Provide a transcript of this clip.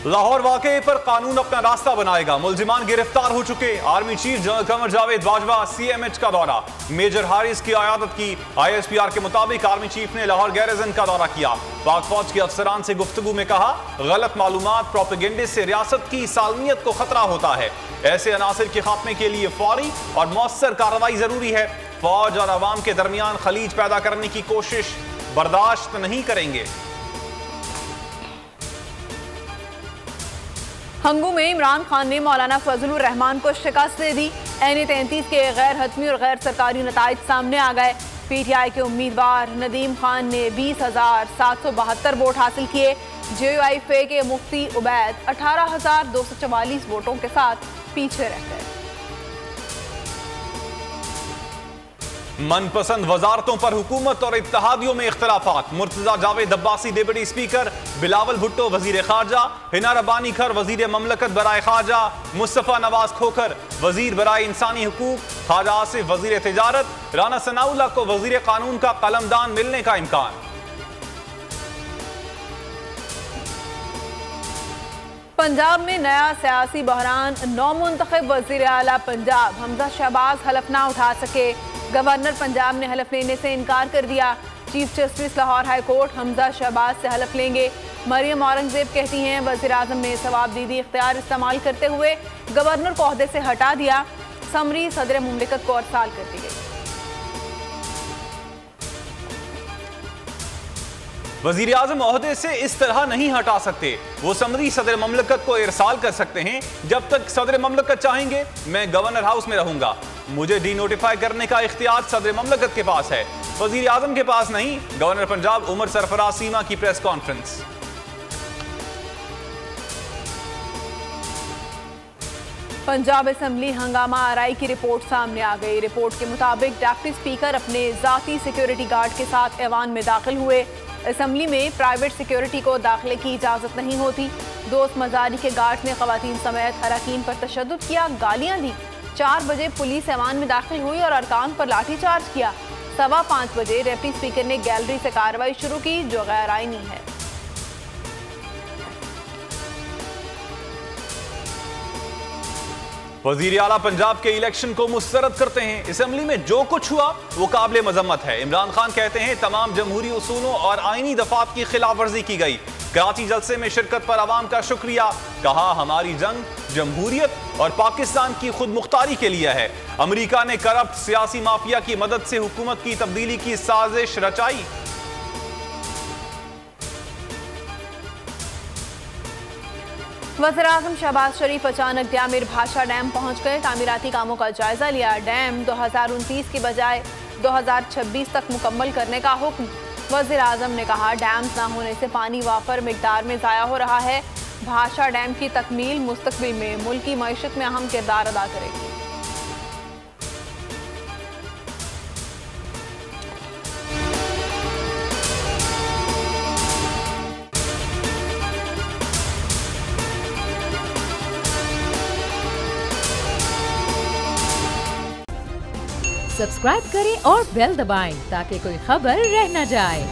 लाहौर वाकये पर कानून अपना रास्ता बनाएगा, मुलजिमान गिरफ्तार हो चुके। Army chief general Qamar Javed Bajwa CMH का दौरा, मेजर हारिस की आयादत की। ISPR के मुताबिक आर्मी चीफ ने लाहौर गैरिजन का दौरा किया। पाक फौज के अफसरान से गुफ्तगू में कहा, गलत मालूमात प्रोपेगेंडे से रियासत की सालमियत को खतरा होता है। ऐसे अनासिर के खात्मे के लिए फौरी और मौसर कार्रवाई जरूरी है। फौज और अवाम के दरमियान खलीज पैदा करने की कोशिश बर्दाश्त नहीं करेंगे। हंगू में इमरान खान ने मौलाना फजलुर रहमान को शिकस्त दे दी। NA-33 के गैर हतमी और गैर सरकारी नताइज सामने आ गए। PTI के उम्मीदवार नदीम खान ने 20,772 वोट हासिल किए। JUIF के मुफ्ती उबैद 18,244 वोटों के साथ पीछे रह गए। मनपसंद वजारतों पर हुकूमत और इत्तेहादियों में इख्तलाफात। मुर्तजा जावेद अब्बासी डिप्टी स्पीकर, बिलावल भुट्टो वजीर खारजा, हिना रब्बानी खर वजीर ममलकत बराए खारजा, मुस्तफा नवाज खोखर वजीर बराए इंसानी हुकूक, ख्वाजा आसिफ वजीर तिजारत, राना सनाउल्लाह को वजीर कानून का कलमदान मिलने का इम्कान। पंजाब में नया सियासी बहरान। नौमुंतखब वजीर आला पंजाब हमजा शहबाज हलफ ना उठा सके। गवर्नर पंजाब ने हलफ लेने से इनकार कर दिया। Chief justice Lahore high court Hamza Shahbaz से हलफ लेंगे। मरियम औरंगजेब कहती हैं, वज़ीर आज़म ने सवाबदीदी इख्तियार इस्तेमाल करते हुए गवर्नर को ओहदे से हटा दिया। समरी सदर मुमलिकत को अरसाल कर दी गई। वजीर आजम ओहदे से इस तरह नहीं हटा सकते। वो समरी सदर ममलकत को इरसाल कर सकते हैं। जब तक सदर ममलकत चाहेंगे मैं गवर्नर हाउस में रहूंगा। मुझे डी नोटिफाई करने का इख्तियार सदर ममलकत के पास है, वजीर आजम के पास नहीं। गवर्नर पंजाब उमर सरफराज सीमा की प्रेस कॉन्फ्रेंस। पंजाब असेंबली हंगामा आराई की रिपोर्ट सामने आ गई। रिपोर्ट के मुताबिक डिप्टी स्पीकर अपने जाती सिक्योरिटी गार्ड के साथ ऐवान में दाखिल हुए। असेंबली में प्राइवेट सिक्योरिटी को दाखिले की इजाज़त नहीं होती। दोस्त मजारी के गार्ड ने खवातीन समेत अरकान पर तशद्दुद किया, गालियां दी। 4 बजे पुलिस ऐवान में दाखिल हुई और अरकान पर लाठीचार्ज किया। 5:15 बजे डिप्टी स्पीकर ने गैलरी से कार्रवाई शुरू की, जो गैर आईनी है। वजीर आला पंजाब के इलेक्शन को मुस्तरद करते हैं। असेंबली में जो कुछ हुआ वो काबिल मजम्मत है। इमरान खान कहते हैं तमाम जमहूरी उसूलों और आईनी दफात की खिलाफ वर्जी की गई। कराची जलसे में शिरकत पर अवाम का शुक्रिया। कहा हमारी जंग जमहूरियत और पाकिस्तान की खुद मुख्तारी के लिए है। अमरीका ने करप्ट सियासी माफिया की मदद से हुकूमत की तब्दीली की साजिश रचाई। वज़ीर-ए-आज़म शहबाज शरीफ अचानक त्यामीर भाषा डैम पहुंच गए। तामीराती कामों का जायजा लिया। डैम 2029 की बजाय 2026 तक मुकम्मल करने का हुक्म। वज़ीर-ए-आज़म ने कहा डैम्स ना होने से पानी वाफर मिकदार में ज़ाया हो रहा है। भाषा डैम की तकमील मुस्तकबिल में मुल्क की मईशत में अहम किरदार अदा करेगी। सब्सक्राइब करें और बेल दबाएं ताकि कोई खबर रह न जाए।